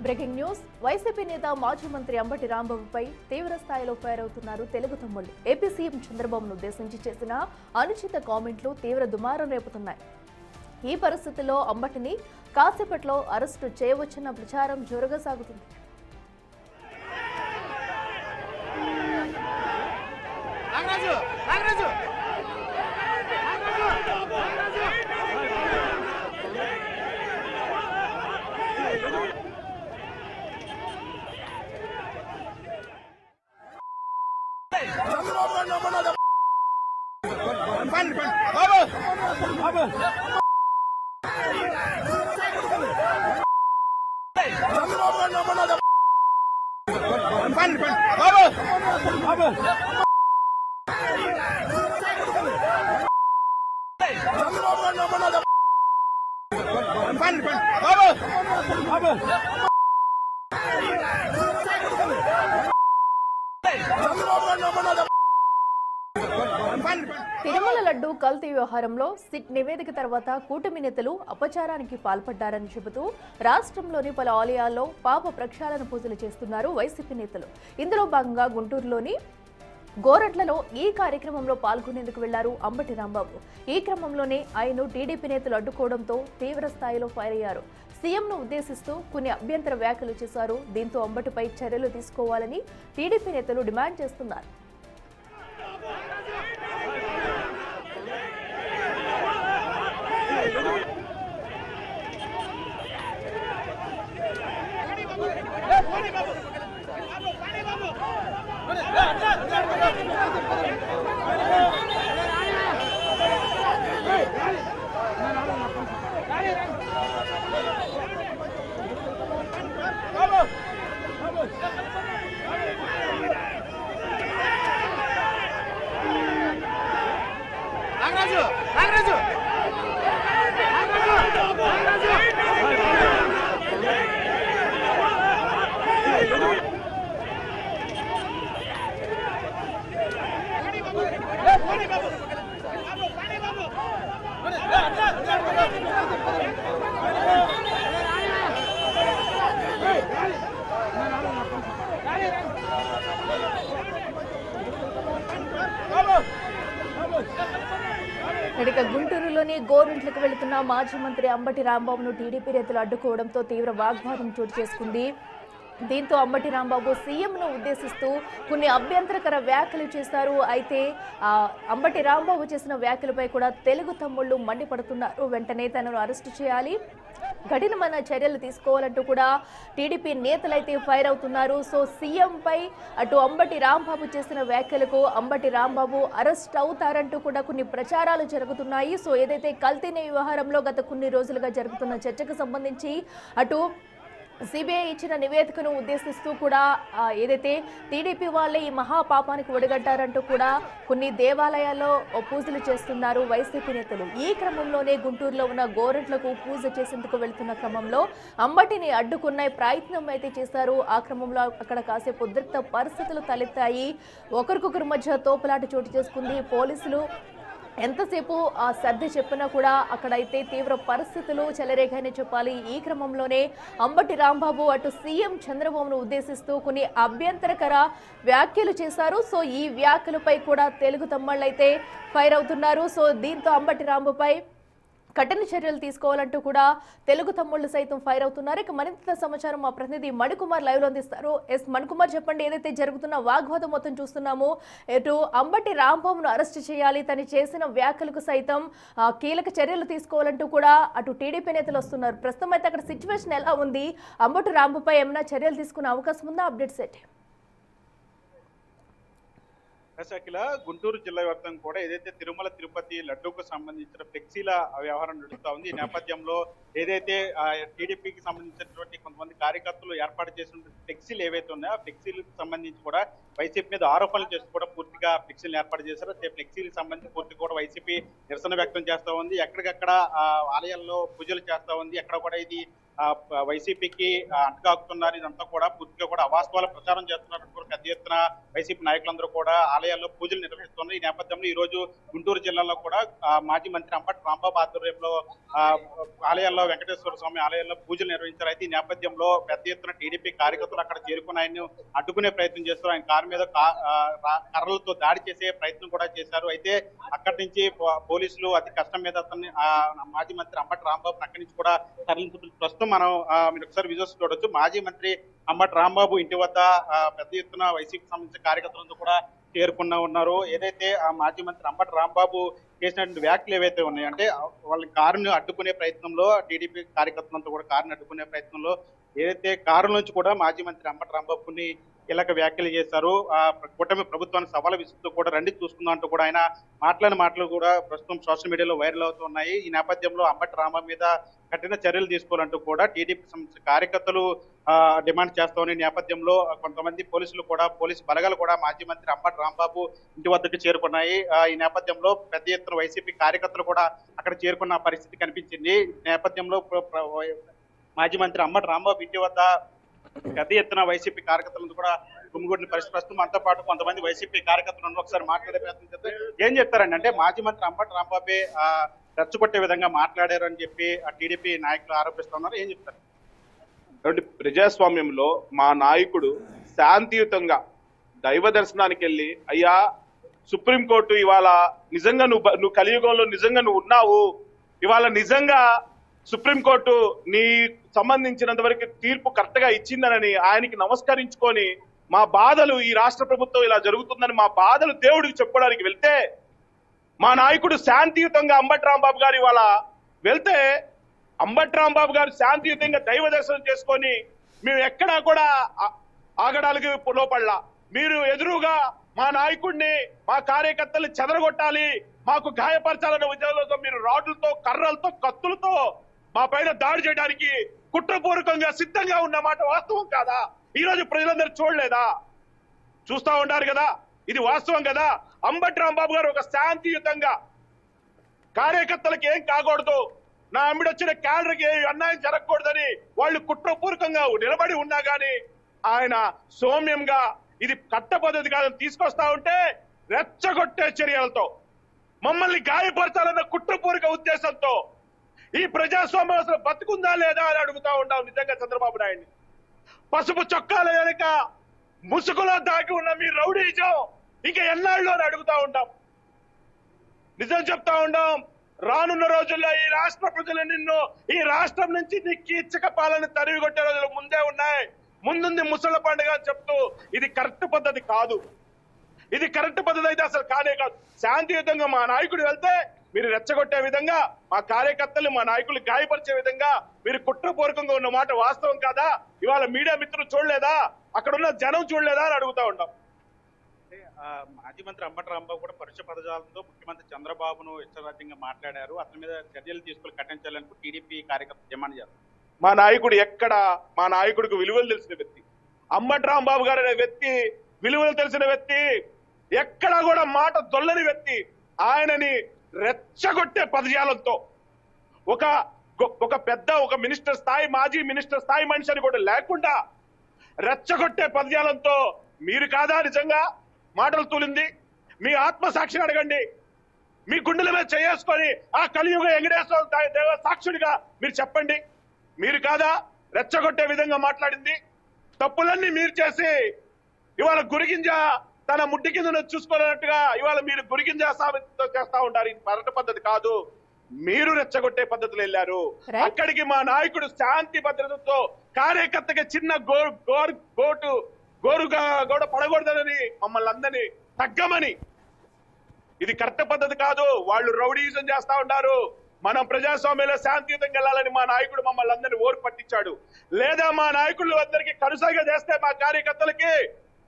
Breaking news YCP నేత మాజీ మంత్రి అంబటి రాంబాబుపై తీవ్ర స్థాయిలో ఫైర్ అవుతున్నారు తెలుగు తమ్ముళ్లు. ఏపీ సీఎం చంద్రబాబును ఉద్దేశించి చేసిన అనుచిత కామెంట్లు తీవ్ర దుమారం రేపుతున్నాయి. ఈ పరిస్థితుల్లో అంబటిని కాసేపట్లో అరెస్టు చేయవచ్చన్న ప్రచారం జోరుగా సాగుతుంది. తిరుమల లడ్డు కల్తీ వ్యవహారంలో సిట్ నివేదిక తర్వాత కూటమి నేతలు అపచారానికి పాల్పడ్డారని చెబుతూ రాష్ట్రంలోని పలు ఆలయాల్లో పాప ప్రక్షాళన పూజలు చేస్తున్నారు వైసీపీ నేతలు. ఇందులో భాగంగా గుంటూరులోని గోరట్లలో ఈ కార్యక్రమంలో పాల్గొనేందుకు వెళ్లారు అంబటి రాంబాబు. ఈ క్రమంలోనే ఆయన టీడీపీ నేతలు అడ్డుకోవడంతో తీవ్ర స్థాయిలో ఫైర్ అయ్యారు. సీఎంను ఉద్దేశిస్తూ కొన్ని అభ్యంతర వ్యాఖ్యలు చేశారు. దీంతో అంబటిపై చర్యలు తీసుకోవాలని టీడీపీ నేతలు డిమాండ్ చేస్తున్నారు. ఇక గుంటూరులోని గోరింట్లకు వెళుతున్న మాజీ మంత్రి అంబటి రాంబాబును టీడీపీ నేతలు అడ్డుకోవడంతో తీవ్ర వాగ్వాదం చోటు చేసుకుంది. దీంతో అంబటి రాంబాబు సీఎంను ఉద్దేశిస్తూ కొన్ని అభ్యంతరకర వ్యాఖ్యలు చేశారు. అయితే అంబటి రాంబాబు చేసిన వ్యాఖ్యలపై కూడా తెలుగు తమ్ముళ్లు మండిపడుతున్నారు. వెంటనే తనను అరెస్టు చేయాలి, కఠినమైన చర్యలు తీసుకోవాలంటూ కూడా టీడీపీ నేతలైతే ఫైర్ అవుతున్నారు. సో సీఎంపై అటు అంబటి రాంబాబు చేసిన వ్యాఖ్యలకు అంబటి రాంబాబు అరెస్ట్ అవుతారంటూ కూడా కొన్ని ప్రచారాలు జరుగుతున్నాయి. సో ఏదైతే కల్తీ వ్యవహారంలో గత కొన్ని రోజులుగా జరుగుతున్న చర్చకు సంబంధించి అటు సిబిఐ ఇచ్చిన నివేదికను ఉద్దేశిస్తూ కూడా ఏదైతే టీడీపీ వాళ్ళే ఈ మహాపాపానికి ఒడిగట్టారంటూ కూడా కొన్ని దేవాలయాల్లో పూజలు చేస్తున్నారు వైసీపీ నేతలు. ఈ క్రమంలోనే గుంటూరులో ఉన్న గోరెంట్లకు పూజ చేసేందుకు వెళ్తున్న క్రమంలో అంబటిని అడ్డుకున్న ప్రయత్నం అయితే చేశారు. ఆ క్రమంలో అక్కడ కాసేపు ఉద్రిక్త పరిస్థితులు తలెత్తాయి. ఒకరికొకరి మధ్య తోపులాట చోటు చేసుకుంది. పోలీసులు ఎంతసేపు సర్ది చెప్పినా కూడా అక్కడైతే తీవ్ర పరిస్థితులు చెలరేగానే చెప్పాలి. ఈ క్రమంలోనే అంబటి రాంబాబు అటు సీఎం చంద్రబాబును ఉద్దేశిస్తూ కొన్ని అభ్యంతరకర వ్యాఖ్యలు చేశారు. సో ఈ వ్యాఖ్యలపై కూడా తెలుగు తమ్ముళ్ళైతే ఫైర్ అవుతున్నారు. సో దీంతో అంబటి రాంబాబుపై కఠిన చర్యలు తీసుకోవాలంటూ కూడా తెలుగు తమ్ముళ్లు సైతం ఫైర్ అవుతున్నారు. ఇక మరింత సమాచారం మా ప్రతినిధి మణికుమార్ లైవ్ లో అందిస్తారు. ఎస్ మణికుమార్, చెప్పండి, ఏదైతే జరుగుతున్న వాగ్వాదం మొత్తం చూస్తున్నాము, ఇటు అంబటి రాంబాబును అరెస్ట్ చేయాలి, తను చేసిన వ్యాఖ్యలకు సైతం కీలక చర్యలు తీసుకోవాలంటూ కూడా అటు టీడీపీ నేతలు వస్తున్నారు. ప్రస్తుతం అయితే అక్కడ సిచ్యువేషన్ ఎలా ఉంది? అంబటి రాంబాబుపై ఏమైనా చర్యలు తీసుకునే అవకాశం ఉందా? అప్డేట్స్ ఏంటి? అఖిల, గుంటూరు జిల్లా వ్యాప్తంగా కూడా ఏదైతే తిరుమల తిరుపతి లడ్డూకు సంబంధించిన ఫ్లెక్సీల వ్యవహారం నడుస్తూ ఉంది. ఈ నేపథ్యంలో ఏదైతే టీడీపీకి సంబంధించినటువంటి కొంతమంది కార్యకర్తలు ఏర్పాటు చేసిన ఫ్లెక్సీలు ఏవైతే ఉన్నాయో ఆ ఫ్లెక్సీలకు సంబంధించి కూడా వైసీపీ మీద ఆరోపణలు చేస్తూ కూడా పూర్తిగా ఫ్లెక్సీలను ఏర్పాటు చేశారు. ఫ్లెక్సీలకు సంబంధించి పూర్తిగా కూడా వైసీపీ నిరసన వ్యక్తం చేస్తూ ఉంది. ఎక్కడికక్కడ ఆలయాల్లో పూజలు చేస్తూ ఉంది. ఎక్కడ కూడా ఇది వైసీపీకి అంటగాకుతున్నారు. ఇదంతా కూడా పూర్తిగా కూడా అవాస్తవాల ప్రచారం చేస్తున్నారు. పెద్ద ఎత్తున వైసీపీ నాయకులందరూ కూడా ఆలయాల్లో పూజలు నిర్వహిస్తున్నారు. ఈ నేపథ్యంలో ఈ రోజు గుంటూరు జిల్లాలో కూడా మాజీ మంత్రి అంబటి రాంబాబు ఆధ్వర్యంలో ఆలయాల్లో వెంకటేశ్వర స్వామి ఆలయాల్లో పూజలు నిర్వహించారు. అయితే ఈ నేపథ్యంలో పెద్ద ఎత్తున టీడీపీ కార్యకర్తలు అక్కడ చేరుకుని ఆయన్ని అడ్డుకునే ప్రయత్నం చేస్తారు. ఆయన కారు మీద కర్రలతో దాడి చేసే ప్రయత్నం కూడా చేశారు. అయితే అక్కడి నుంచి పోలీసులు అతి కష్టం మీద అతన్ని మాజీ మంత్రి అంబటి రాంబాబుని అక్కడి నుంచి కూడా తరలించుకుంటున్నారు. ప్రస్తుతం మనం మీరు ఒకసారి విజువల్స్ చూడొచ్చు. మాజీ మంత్రి అంబటి రాంబాబు ఇంటి వద్ద పెద్ద ఎత్తున వైసీపీ సంబంధించిన కార్యకర్తలంతా కూడా చేరుకున్నా ఉన్నారు. ఏదైతే ఆ మాజీ మంత్రి అంబటి రాంబాబు చేసినటువంటి వ్యాఖ్యలు ఏవైతే ఉన్నాయో, అంటే వాళ్ళ కారుని అడ్డుకునే ప్రయత్నంలో టీడీపీ కార్యకర్తలంతా కూడా కారుని అడ్డుకునే ప్రయత్నంలో ఏదైతే కారు నుంచి కూడా మాజీ మంత్రి అంబటి రాంబాబుని కీలక వ్యాఖ్యలు చేశారు. కూటమి ప్రభుత్వానికి సవాలు విసురుతూ కూడా రండి చూసుకుందాం అంటూ కూడా ఆయన మాట్లాడిన మాటలు కూడా ప్రస్తుతం సోషల్ మీడియాలో వైరల్ అవుతున్నాయి. ఈ నేపథ్యంలో అంబటి రాంబాబు మీద కఠిన చర్యలు తీసుకోవాలంటూ కూడా టీడీపీ సంబంధించిన కార్యకర్తలు డిమాండ్ చేస్తామని నేపథ్యంలో కొంతమంది పోలీసు బలగాలు కూడా మాజీ మంత్రి అంబటి రాంబాబు ఇంటి వద్దకు చేరుకున్నాయి. ఈ నేపథ్యంలో పెద్ద ఎత్తున వైసీపీ కార్యకర్తలు కూడా అక్కడ చేరుకున్న పరిస్థితి కనిపించింది. ఈ నేపథ్యంలో మాజీ మంత్రి అంబటి రాంబాబు ఇంటి వద్ద పెద్ద ఎత్తున వైసీపీ కార్యకర్తలను కూడా గుమిగూడిన పరిస్థితి. ప్రస్తుతం మనతో పాటు కొంతమంది వైసీపీ కార్యకర్తలను ఒకసారి మాట్లాడే ప్రయత్నం చేస్తే ఏం చెప్తారండి? అంటే మాజీ మంత్రి అంబటి రాంబాబే రెచ్చగొట్టే విధంగా మాట్లాడారు అని చెప్పి టీడీపీ నాయకులు ఆరోపిస్తున్నారు. ఏం చెప్తారు? ప్రజాస్వామ్యంలో మా నాయకుడు శాంతియుతంగా దైవ దర్శనానికి వెళ్ళి, అయ్యా సుప్రీంకోర్టు ఇవాళ నిజంగా నువ్వు కలియుగంలో నిజంగా నువ్వు ఉన్నావు, ఇవాళ నిజంగా సుప్రీంకోర్టు నీ సంబంధించినంత వరకు తీర్పు కరెక్ట్ గా ఇచ్చిందనని ఆయనకి నమస్కరించుకొని మా బాధలు, ఈ రాష్ట్ర ప్రభుత్వం ఇలా జరుగుతుందని మా బాధలు దేవుడికి చెప్పుకోవడానికి వెళ్తే, మా నాయకుడు శాంతియుతంగా అంబటి రాంబాబు గారు ఇవాళ వెళ్తే, అంబటి రాంబాబు గారు శాంతియుతంగా దైవ దర్శనం చేసుకొని మేము ఎక్కడా కూడా ఆగడాలకి లోపడలా. మీరు ఎదురుగా మా నాయకుడిని, మా కార్యకర్తల్ని చెదరగొట్టాలి, మాకు గాయపరచాలన్న ఉద్యోగంతో మీరు రాడ్లతో, కర్రలతో, కత్తులతో మా పైన దాడి చేయడానికి కుట్రపూర్వకంగా సిద్ధంగా ఉన్న మాట వాస్తవం కాదా? ఈ రోజు ప్రజలందరూ చూడలేదా? చూస్తా ఉంటారు కదా, ఇది వాస్తవం కదా. అంబటి రాంబాబు గారు ఒక శాంతియుతంగా కార్యకర్తలకు ఏం కాకూడదు, నా అమ్మిడొచ్చిన క్యాడర్కి అన్యాయం జరగకూడదని వాళ్ళు కుట్రపూర్వకంగా నిలబడి ఉన్నా గానీ ఆయన సౌమ్యంగా ఇది కట్ట పద్ధతి కాదని తీసుకొస్తా ఉంటే రెచ్చగొట్టే చర్యలతో మమ్మల్ని గాయపరచాలన్న కుట్రపూర్వక ఉద్దేశంతో ఈ ప్రజాస్వామ్యం అసలు బతుకుందా లేదా అని అడుగుతా ఉంటాం. నిజంగా చంద్రబాబు నాయుడిని పసుపు చొక్కాల వెనక ముసుగులో దాగి ఉన్న మీ రౌడీజం ఇంకా ఎన్నాళ్ళు అని అడుగుతా ఉంటాం. నిజం చెప్తా ఉంటాం, రానున్న రోజుల్లో ఈ రాష్ట్ర ప్రజలు నిన్ను ఈ రాష్ట్రం నుంచి నీ కీచక పాలన తరివి కొట్టే రోజులు ముందే ఉన్నాయి. ముందుంది ముసళ్ళ పండుగ చెప్తూ ఇది కరెక్ట్ పద్ధతి కాదు. ఇది కరెక్ట్ పద్ధతి అయితే అసలు కానే కాదు. శాంతియుతంగా మా నాయకుడు వెళ్తే మీరు రెచ్చగొట్టే విధంగా, మా కార్యకర్తలు, మా నాయకులు గాయపరిచే విధంగా మీరు కుట్రపూర్వకంగా ఉన్న మాట వాస్తవం కాదా? ఇవాళ మీడియా మిత్రులు చూడలేదా? అక్కడ ఉన్న జనం చూడలేదా అని అడుగుతా ఉంటాం. మాజీ మంత్రి అంబటి రాంబాబు కూడా పరుష పదజాలంతో ముఖ్యమంత్రి చంద్రబాబును ఇష్టరాజ్యంగా మాట్లాడారు. అతని మీద చర్యలు తీసుకుని కట్టించాలని టీడీపీ కార్యకర్తలు డిమాండ్ చేస్తారు. మా నాయకుడు ఎక్కడ, మా నాయకుడికి విలువలు తెలిసిన వ్యక్తి అంబటి రాంబాబు గారు అనే వ్యక్తి, విలువలు తెలిసిన వ్యక్తి, ఎక్కడా కూడా మాట దొల్లని వ్యక్తి. ఆయనని రెచ్చగొట్టే పదజాలంతో ఒక పెద్ద మినిస్టర్ స్థాయి, మాజీ మినిస్టర్ స్థాయి మనిషి అని కూడా లేకుండా రెచ్చగొట్టే పదజాలంతో మీరు కాదా నిజంగా మాటలు తూలింది? మీ ఆత్మసాక్షిని అడగండి. మీ గుండెల మీద చేసుకొని ఆ కలియుగ వెంకటేశ్వర దేవ సాక్షుడిగా మీరు చెప్పండి. మీరు కాదా రెచ్చగొట్టే విధంగా మాట్లాడింది? తప్పులన్నీ మీరు చేసి ఇవాళ గురిగింజ తన ముడ్డి కింద చూసుకోలేనట్టుగా ఇవాళ మీరు గురిగింజ సాబితు చేస్తా ఉంటారు. ఇది పరట పద్ధతి కాదు. మీరు రెచ్చగొట్టే పద్ధతులు వెళ్ళారు. అక్కడికి మా నాయకుడు శాంతి భద్రతతో కార్యకర్తకి చిన్న గోరుగా కూడా పడకూడదని మమ్మల్ని అందరినీ తగ్గమని, ఇది కరెక్ట్ పద్ధతి కాదు. వాళ్ళు రౌడీజం చేస్తా ఉంటారు. మనం ప్రజాస్వామ్యంలో శాంతియుతంగా వెళ్ళాలని మా నాయకుడు మమ్మల్ని అందరినీ ఓరు పట్టించాడు. లేదా మా నాయకులు అందరికీ కరుసగా చేస్తే మా కార్యకర్తలకి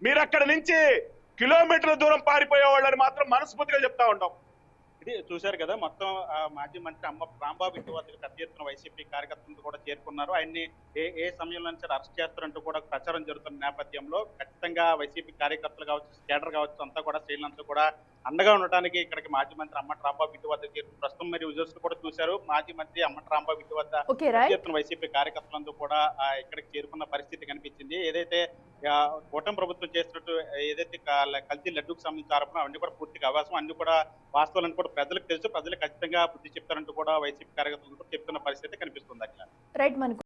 మీరు అక్కడ నుంచి కిలోమీటర్ల దూరం పారిపోయే వాళ్ళని మాత్రం మనస్ఫూర్తిగా చెప్తా ఉంటాం. ఇది చూశారు కదా మొత్తం మాజీ మంత్రి రాంబాబు ఇంటి వద్దకు పెద్ద ఎత్తున వైసీపీ కార్యకర్తలు కూడా చేరుకున్నారు. ఆయన్ని ఏ సమయంలో నుంచి అరెస్ట్ చేస్తారంటూ కూడా ప్రచారం జరుగుతున్న నేపథ్యంలో ఖచ్చితంగా వైసీపీ కార్యకర్తలు కావచ్చు, కేడర్ కావచ్చు అంతా కూడా శ్రేణులంతా కూడా అండగా ఉండటానికి ఇక్కడికి మాజీ మంత్రి అంబటి రాంబాబు ఇంటి వద్ద చేరుకుని ప్రస్తుతం మరి విజువల్స్ కూడా చూశారు. మాజీ మంత్రి అంబటి రాంబాబు ఇంటి వద్ద ఓకే పెద్ద రైట్. ఎత్తున వైసీపీ కార్యకర్తలంతా కూడా ఇక్కడికి చేరుకున్న పరిస్థితి కనిపించింది. ఏదైతే కూటమి ప్రభుత్వం చేసినట్టు ఏదైతే కల్తీ లడ్డూకు సంబంధించిన ఆరోపణ అవన్నీ కూడా పూర్తిగా అవాసం, అన్ని కూడా వాస్తవాలను కూడా ప్రజలకు తెలుసు, ప్రజలు ఖచ్చితంగా బుద్ధి చెప్తారంటూ కూడా వైసీపీ కార్యకర్తలు కూడా చెప్తున్న పరిస్థితి కనిపిస్తుంది అక్కడ. రైట్ మనకు